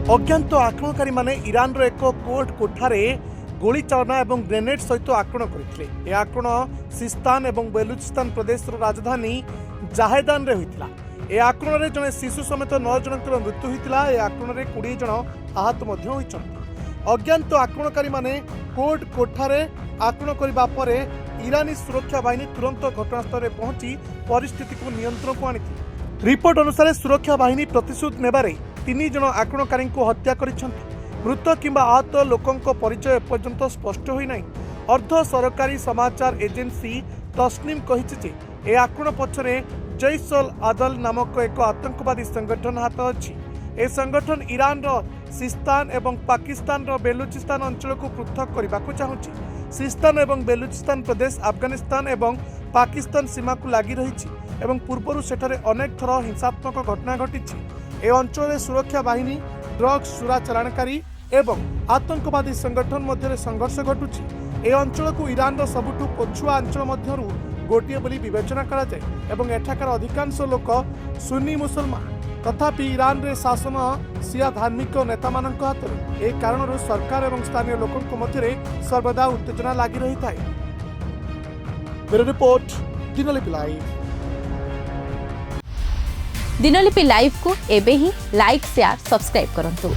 अज्ञात आक्रमणकारी माने ईरान रो एक कोर्ट कोठारे गोली चालना और ग्रेनेड सहित आक्रमण करते। यह आक्रमण सिस्तान और बेलुचिस्तान प्रदेश राजधानी जाहेदान रे होइतिला। यह आक्रमण में जड़े शिशु समेत 9 जनकर मृत्यु होइतिला। यह आक्रमण में 20 जन आहत मध्य होइछन्ति। अज्ञात आक्रमणकारी माने कोर्ट कोठारे आक्रमण करबा परे ईरानी सुरक्षा बाहिनी तुरंत घटनास्थल में पहुंची परिस्थिति को नियंत्रण को आनिथिले। रिपोर्ट अनुसार सुरक्षा बाहिनी प्रतिशोध नेबारे 3 जन आक्रमणकारी को हत्या करिसेंति। मृत किंबा आहत लोकों परिचय एपर्यंत स्पष्ट होई नाही। अर्ध सरकारी समाचार एजेंसी तस्नीम कहिछि जे ए आक्रमण पछरे जैश अल आदल नामक एक आतंकवादी संगठन हाथ अछि। ए संगठन ईरान रो सिस्तान एवं पाकिस्तान रो बेलुचिस्तान अंचल को पृथक करबाकू चाहुछि। सिस्तान एवं बेलुचिस्तान प्रदेश अफगानिस्तान एवं पाकिस्तान सीमा को लागि रहिछि एवं पूर्वरु सेठारे अनेक थर हिंसात्मक घटना घटिछि। ए अंचल सुरक्षा बाहिनी ड्रग्स चोरा चालाणकारी एवं आतंकवादी संगठन मध्य संघर्ष घटुछि। ए अंचल को ईरान रो सबुठु पछुआ अंचल मध्यरु गोटिए बोली विवेचना करा जाय एवं एठाकार अधिकांश लोक सुन्नी मुसलमान। तथापि ईरान रे शासन शिया धार्मिक नेता मानक हाथ ए कारण सरकार एवं स्थानीय लोकों मध्य सर्वदा उत्तेजना लगी रही थाए। Bureau report Dinalipi live. Dinalipi live को एबे ही लाइक शेयर सब्सक्राइब करंतु।